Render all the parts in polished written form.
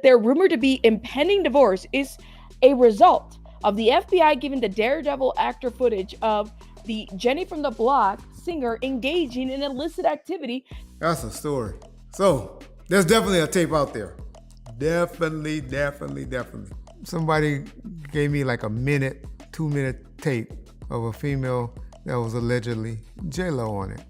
Their rumored to be impending divorce is a result of the FBI giving the Daredevil actor footage of the Jenny from the Block singer engaging in illicit activity. That's a story. So, there's definitely a tape out there. Definitely. Somebody gave me like a 2-minute tape of a female that was allegedly J-Lo on it.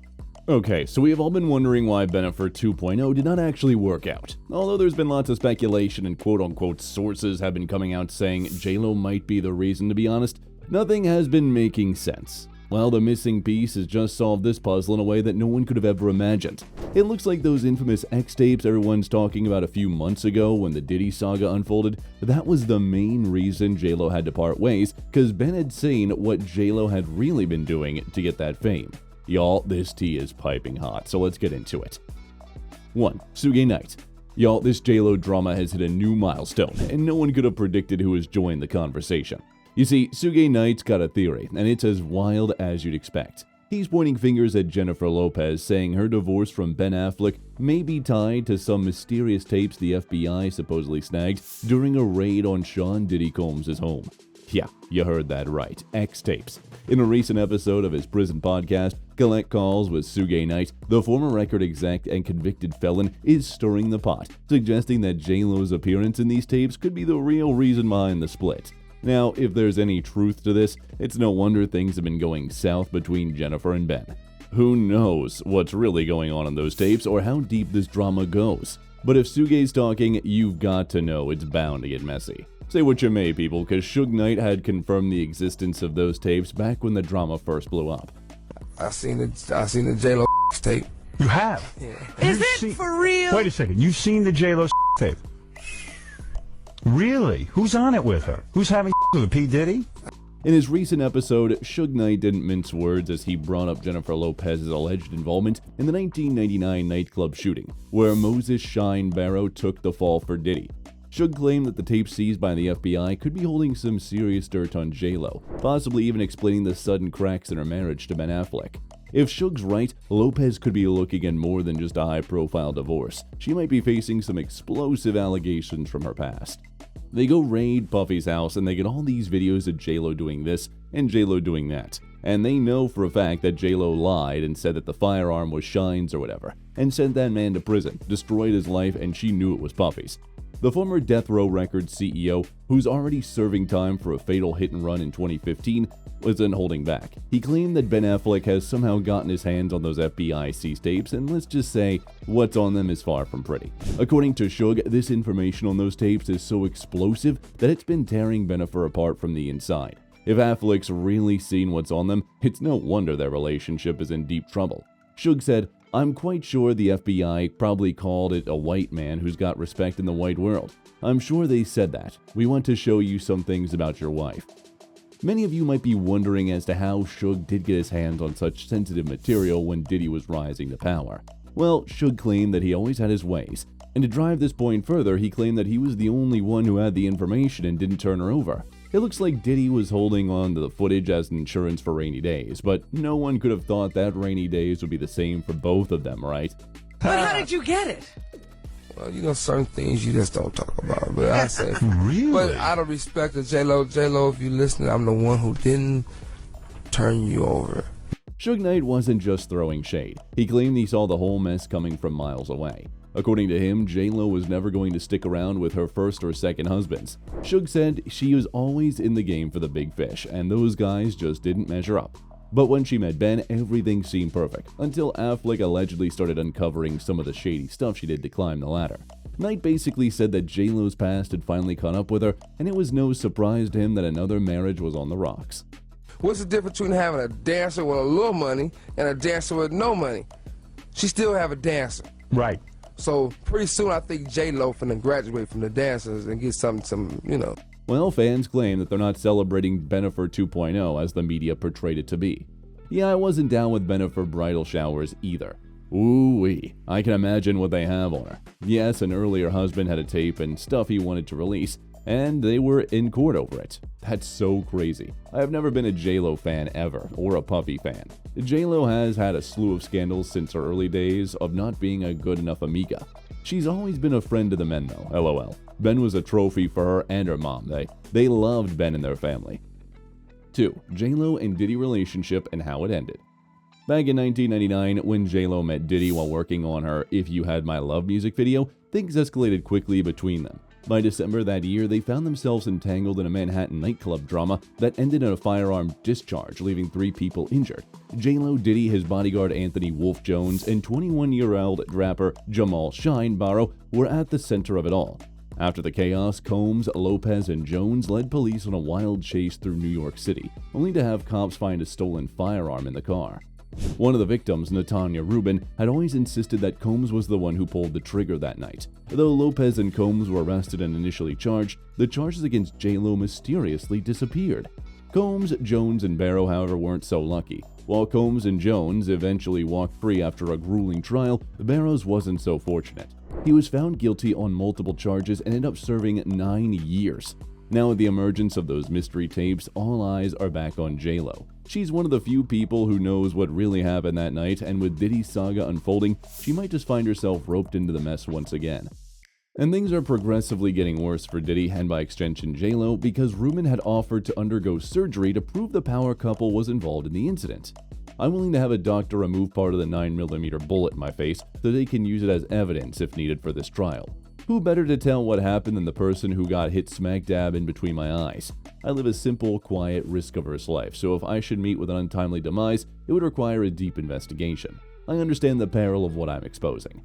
Okay, so we have all been wondering why Bennifer 2.0 did not actually work out. Although there's been lots of speculation and quote-unquote sources have been coming out saying J-Lo might be the reason, to be honest, nothing has been making sense. Well, the missing piece has just solved this puzzle in a way that no one could have ever imagined. It looks like those infamous X tapes everyone's talking about a few months ago when the Diddy saga unfolded, that was the main reason J-Lo had to part ways, because Ben had seen what J-Lo had really been doing to get that fame. Y'all, this tea is piping hot, so let's get into it. 1. Suge Knight. Y'all, this J-Lo drama has hit a new milestone, and no one could have predicted who has joined the conversation. You see, Suge Knight's got a theory, and it's as wild as you'd expect. He's pointing fingers at Jennifer Lopez, saying her divorce from Ben Affleck may be tied to some mysterious tapes the FBI supposedly snagged during a raid on Sean Diddy Combs' home. Yeah, you heard that right, X tapes. In a recent episode of his prison podcast, Collect Calls with Suge Knight, the former record exec and convicted felon is stirring the pot, suggesting that J-Lo's appearance in these tapes could be the real reason behind the split. Now, if there's any truth to this, it's no wonder things have been going south between Jennifer and Ben. Who knows what's really going on in those tapes or how deep this drama goes. But if Suge's talking, you've got to know it's bound to get messy. Say what you may, people, because Suge Knight had confirmed the existence of those tapes back when the drama first blew up. I seen the J-Lo tape. You have? Yeah. Is it for real? Wait a second. You've seen the J-Lo tape? Really? Who's on it with her? Who's having with P. Diddy? In his recent episode, Suge Knight didn't mince words as he brought up Jennifer Lopez's alleged involvement in the 1999 nightclub shooting, where Moses Shine Barrow took the fall for Diddy. Suge claimed that the tape seized by the FBI could be holding some serious dirt on J-Lo, possibly even explaining the sudden cracks in her marriage to Ben Affleck. If Suge's right, Lopez could be looking at more than just a high-profile divorce. She might be facing some explosive allegations from her past. They go raid Puffy's house and they get all these videos of J-Lo doing this and J-Lo doing that. And they know for a fact that J-Lo lied and said that the firearm was Shine's or whatever, and sent that man to prison, destroyed his life, and she knew it was Puffy's. The former Death Row Records CEO, who's already serving time for a fatal hit and run in 2015, wasn't holding back. He claimed that Ben Affleck has somehow gotten his hands on those FBI seized tapes, and let's just say, what's on them is far from pretty. According to Suge, this information on those tapes is so explosive that it's been tearing Bennifer apart from the inside. If Affleck's really seen what's on them, it's no wonder their relationship is in deep trouble. Suge said, "I'm quite sure the FBI probably called it a white man who's got respect in the white world. I'm sure they said that. We want to show you some things about your wife." Many of you might be wondering as to how Suge did get his hands on such sensitive material when Diddy was rising to power. Well, Suge claimed that he always had his ways, and to drive this point further, he claimed that he was the only one who had the information and didn't turn her over. It looks like Diddy was holding on to the footage as insurance for rainy days, but no one could have thought that rainy days would be the same for both of them, right? But how did you get it? Well, you know, certain things you just don't talk about. But I say, Really? but out of respect to J-Lo, if you listening, I'm the one who didn't turn you over. Suge Knight wasn't just throwing shade. He claimed he saw the whole mess coming from miles away. According to him, J-Lo was never going to stick around with her first or second husbands. Suge said she was always in the game for the big fish, and those guys just didn't measure up. But when she met Ben, everything seemed perfect, until Affleck allegedly started uncovering some of the shady stuff she did to climb the ladder. Knight basically said that J-Lo's past had finally caught up with her, and it was no surprise to him that another marriage was on the rocks. What's the difference between having a dancer with a little money and a dancer with no money? She still have a dancer. Right. So pretty soon I think J-Lo finna graduate from the dancers and get some, you know. Well, fans claim that they're not celebrating Bennifer 2.0 as the media portrayed it to be. Yeah, I wasn't down with Bennifer bridal showers either. Ooh-wee, I can imagine what they have on her. Yes, an earlier husband had a tape and stuff he wanted to release, and they were in court over it. That's so crazy. I have never been a J-Lo fan ever, or a Puffy fan. J-Lo has had a slew of scandals since her early days of not being a good enough amiga. She's always been a friend to the men though, lol. Ben was a trophy for her and her mom. They loved Ben and their family. 2. J-Lo and Diddy relationship and how it ended. Back in 1999, when J-Lo met Diddy while working on her If You Had My Love music video, things escalated quickly between them. By December that year, they found themselves entangled in a Manhattan nightclub drama that ended in a firearm discharge, leaving 3 people injured. J-Lo, Diddy, his bodyguard Anthony Wolf Jones, and 21-year-old rapper Jamal Shine Barrow were at the center of it all. After the chaos, Combs, Lopez, and Jones led police on a wild chase through New York City, only to have cops find a stolen firearm in the car. One of the victims, Natanya Rubin, had always insisted that Combs was the one who pulled the trigger that night. Though Lopez and Combs were arrested and initially charged, the charges against J-Lo mysteriously disappeared. Combs, Jones, and Barrow, however, weren't so lucky. While Combs and Jones eventually walked free after a grueling trial, Barrows wasn't so fortunate. He was found guilty on multiple charges and ended up serving 9 years. Now with the emergence of those mystery tapes, all eyes are back on J-Lo. She's one of the few people who knows what really happened that night, and with Diddy's saga unfolding, she might just find herself roped into the mess once again. And things are progressively getting worse for Diddy, and by extension J-Lo, because Rubin had offered to undergo surgery to prove the power couple was involved in the incident. I'm willing to have a doctor remove part of the 9mm bullet in my face so they can use it as evidence if needed for this trial. Who better to tell what happened than the person who got hit smack dab in between my eyes? I live a simple, quiet, risk-averse life, so if I should meet with an untimely demise, it would require a deep investigation. I understand the peril of what I'm exposing.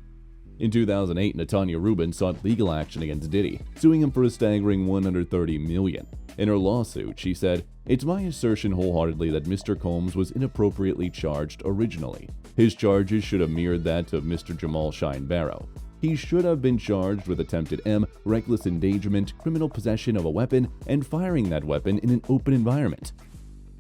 In 2008, Natanya Rubin sought legal action against Diddy, suing him for a staggering $130 million. In her lawsuit, she said, "It's my assertion wholeheartedly that Mr. Combs was inappropriately charged originally. His charges should have mirrored that of Mr. Jamal Shine Barrow. He should have been charged with attempted reckless endangerment, criminal possession of a weapon, and firing that weapon in an open environment."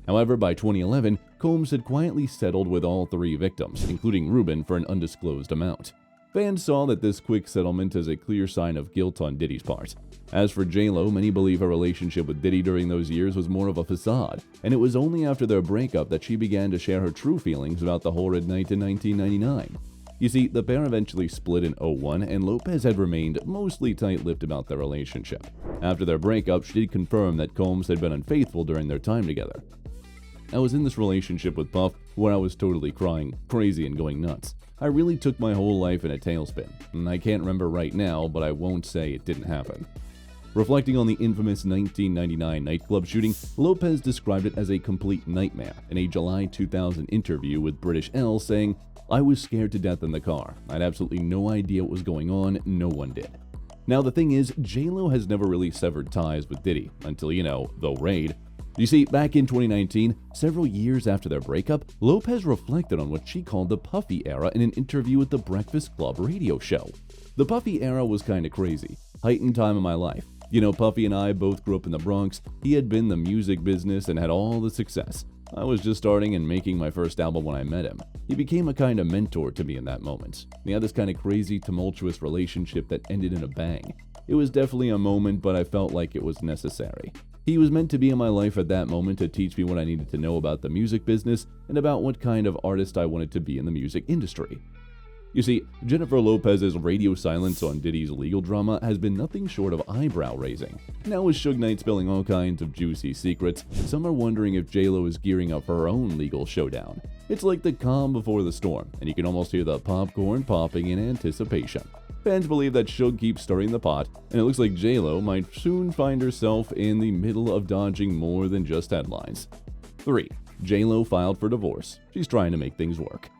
However, by 2011, Combs had quietly settled with all 3 victims, including Rubin, for an undisclosed amount. Fans saw that this quick settlement as a clear sign of guilt on Diddy's part. As for J-Lo, many believe her relationship with Diddy during those years was more of a facade, and it was only after their breakup that she began to share her true feelings about the horrid night in 1999. You see, the pair eventually split in 2001, and Lopez had remained mostly tight-lipped about their relationship. After their breakup, she did confirm that Combs had been unfaithful during their time together. "I was in this relationship with Puff where I was totally crying, crazy, and going nuts. I really took my whole life in a tailspin, and I can't remember right now, but I won't say it didn't happen." Reflecting on the infamous 1999 nightclub shooting, Lopez described it as a complete nightmare in a July 2000 interview with British Elle, saying, "I was scared to death in the car. I had absolutely no idea what was going on. No one did." Now the thing is, J-Lo has never really severed ties with Diddy until, the raid. You see, back in 2019, several years after their breakup, Lopez reflected on what she called the Puffy era in an interview with the Breakfast Club radio show. "The Puffy era was kinda crazy. Heightened time in my life. Puffy and I both grew up in the Bronx. He had been in the music business and had all the success. I was just starting and making my first album when I met him. He became a kind of mentor to me in that moment. We had this kind of crazy, tumultuous relationship that ended in a bang. It was definitely a moment, but I felt like it was necessary. He was meant to be in my life at that moment to teach me what I needed to know about the music business and about what kind of artist I wanted to be in the music industry." You see, Jennifer Lopez's radio silence on Diddy's legal drama has been nothing short of eyebrow-raising. Now with Suge Knight spilling all kinds of juicy secrets, some are wondering if J-Lo is gearing up for her own legal showdown. It's like the calm before the storm, and you can almost hear the popcorn popping in anticipation. Fans believe that Suge keeps stirring the pot, and it looks like J-Lo might soon find herself in the middle of dodging more than just headlines. 3. J-Lo filed for divorce. She's trying to make things work.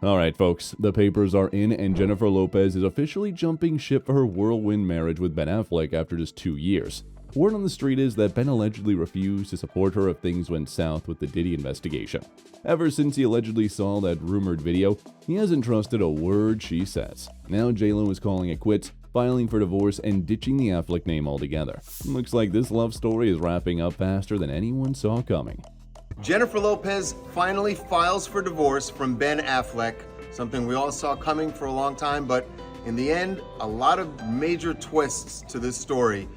Alright folks, the papers are in and Jennifer Lopez is officially jumping ship for her whirlwind marriage with Ben Affleck after just 2 years. Word on the street is that Ben allegedly refused to support her if things went south with the Diddy investigation. Ever since he allegedly saw that rumored video, he hasn't trusted a word she says. Now J-Lo is calling it quits, filing for divorce, and ditching the Affleck name altogether. Looks like this love story is wrapping up faster than anyone saw coming. Jennifer Lopez finally files for divorce from Ben Affleck, something we all saw coming for a long time, but in the end, a lot of major twists to this story.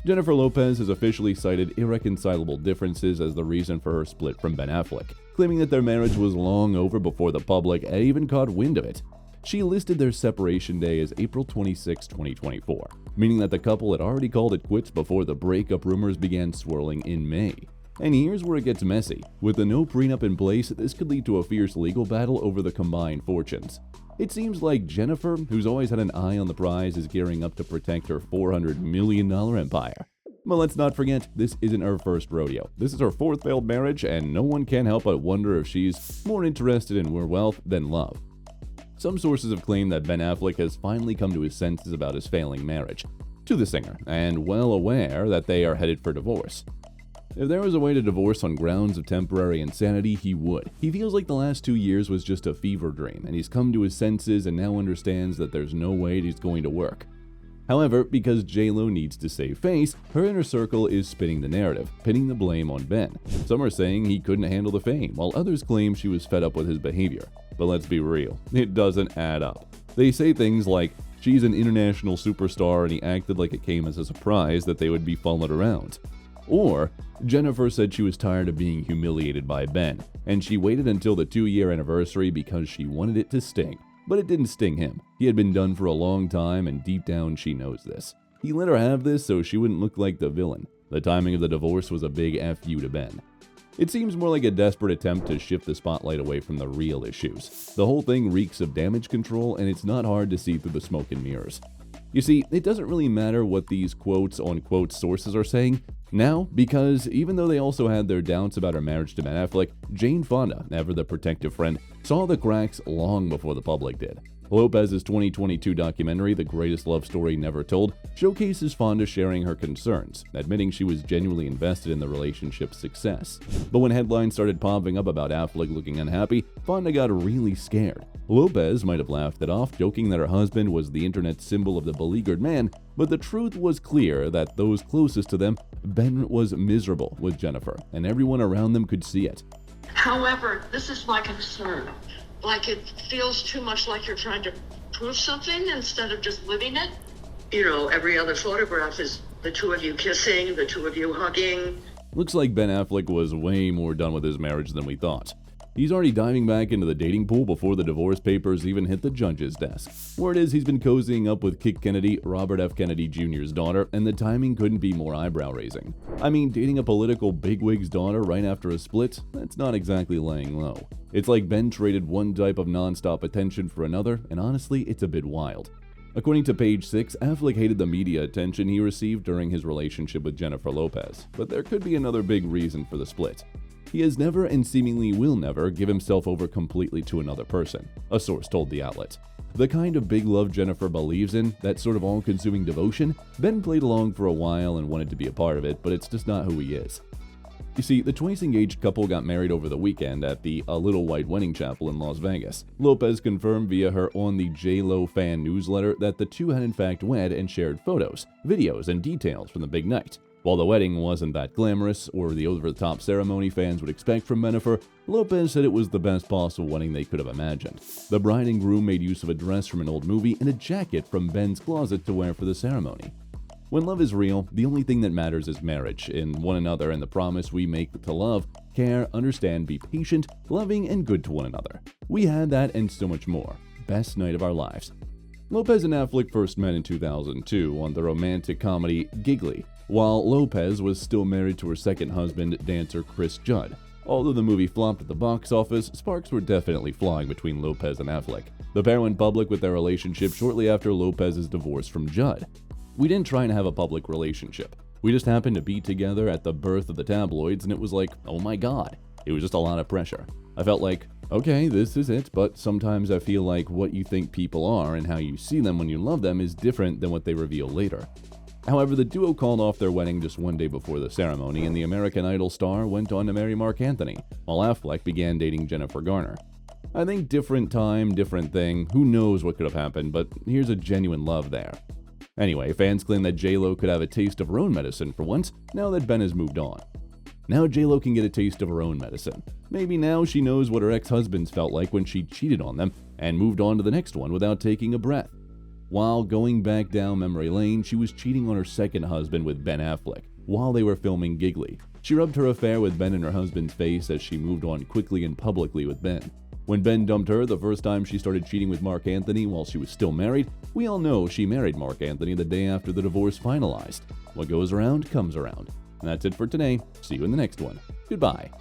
Jennifer Lopez has officially cited irreconcilable differences as the reason for her split from Ben Affleck, claiming that their marriage was long over before the public had even caught wind of it. She listed their separation day as April 26, 2024, meaning that the couple had already called it quits before the breakup rumors began swirling in May. And here's where it gets messy. With the no prenup in place, this could lead to a fierce legal battle over the combined fortunes. It seems like Bennifer, who's always had an eye on the prize, is gearing up to protect her $400 million empire. But let's not forget, this isn't her first rodeo. This is her fourth failed marriage, and no one can help but wonder if she's more interested in her wealth than love. Some sources have claimed that Ben Affleck has finally come to his senses about his failing marriage to the singer, and well aware that they are headed for divorce. If there was a way to divorce on grounds of temporary insanity, he would. He feels like the last 2 years was just a fever dream, and he's come to his senses and now understands that there's no way he's going to work. However, because J-Lo needs to save face, her inner circle is spinning the narrative, pinning the blame on Ben. Some are saying he couldn't handle the fame, while others claim she was fed up with his behavior. But let's be real, it doesn't add up. They say things like, she's an international superstar and he acted like it came as a surprise that they would be followed around. Or, Bennifer said she was tired of being humiliated by Ben, and she waited until the 2-year anniversary because she wanted it to sting. But it didn't sting him. He had been done for a long time, and deep down she knows this. He let her have this so she wouldn't look like the villain. The timing of the divorce was a big F you to Ben. It seems more like a desperate attempt to shift the spotlight away from the real issues. The whole thing reeks of damage control, and it's not hard to see through the smoke and mirrors. You see, it doesn't really matter what these quotes-unquote sources are saying now, because even though they also had their doubts about her marriage to Ben Affleck, Jane Fonda, ever the protective friend, saw the cracks long before the public did. Lopez's 2022 documentary, The Greatest Love Story Never Told, showcases Fonda sharing her concerns, admitting she was genuinely invested in the relationship's success. But when headlines started popping up about Affleck looking unhappy, Fonda got really scared. Lopez might have laughed it off, joking that her husband was the internet's symbol of the beleaguered man, but the truth was clear that those closest to them, Ben was miserable with Bennifer, and everyone around them could see it. However, this is my concern. Like, it feels too much like you're trying to prove something instead of just living it. You know, every other photograph is the two of you kissing, the two of you hugging. Looks like Ben Affleck was way more done with his marriage than we thought. He's already diving back into the dating pool before the divorce papers even hit the judge's desk. Word is he's been cozying up with Kit Kennedy, Robert F. Kennedy Jr.'s daughter, and the timing couldn't be more eyebrow-raising. I mean, dating a political bigwig's daughter right after a split? That's not exactly laying low. It's like Ben traded one type of non-stop attention for another, and honestly, it's a bit wild. According to Page 6, Affleck hated the media attention he received during his relationship with Bennifer Lopez, but there could be another big reason for the split. He has never and seemingly will never give himself over completely to another person, a source told the outlet. The kind of big love Bennifer believes in, that sort of all-consuming devotion, Ben played along for a while and wanted to be a part of it, but it's just not who he is. You see, the twice-engaged couple got married over the weekend at the A Little White Wedding Chapel in Las Vegas. Lopez confirmed via her On the J-Lo fan newsletter that the two had in fact wed and shared photos, videos, and details from the big night. While the wedding wasn't that glamorous or the over-the-top ceremony fans would expect from Bennifer, Lopez said it was the best possible wedding they could have imagined. The bride and groom made use of a dress from an old movie and a jacket from Ben's closet to wear for the ceremony. When love is real, the only thing that matters is marriage, in one another and the promise we make to love, care, understand, be patient, loving, and good to one another. We had that and so much more. Best night of our lives. Lopez and Affleck first met in 2002 on the romantic comedy Giggly, while Lopez was still married to her second husband, dancer Chris Judd. Although the movie flopped at the box office, sparks were definitely flying between Lopez and Affleck. The pair went public with their relationship shortly after Lopez's divorce from Judd. We didn't try and have a public relationship. We just happened to be together at the birth of the tabloids, and it was like, oh my god. It was just a lot of pressure. I felt like, okay, this is it, but sometimes I feel like what you think people are and how you see them when you love them is different than what they reveal later. However, the duo called off their wedding just one day before the ceremony, and the American Idol star went on to marry Mark Anthony, while Affleck began dating Jennifer Garner. I think different time, different thing, who knows what could have happened, but here's a genuine love there. Anyway, fans claim that J-Lo could have a taste of her own medicine for once, now that Ben has moved on. Now J-Lo can get a taste of her own medicine. Maybe now she knows what her ex-husbands felt like when she cheated on them and moved on to the next one without taking a breath. While going back down memory lane, she was cheating on her second husband with Ben Affleck while they were filming Giggly. She rubbed her affair with Ben in her husband's face as she moved on quickly and publicly with Ben. When Ben dumped her the first time she started cheating with Mark Anthony while she was still married, we all know she married Mark Anthony the day after the divorce finalized. What goes around comes around. And that's it for today. See you in the next one. Goodbye.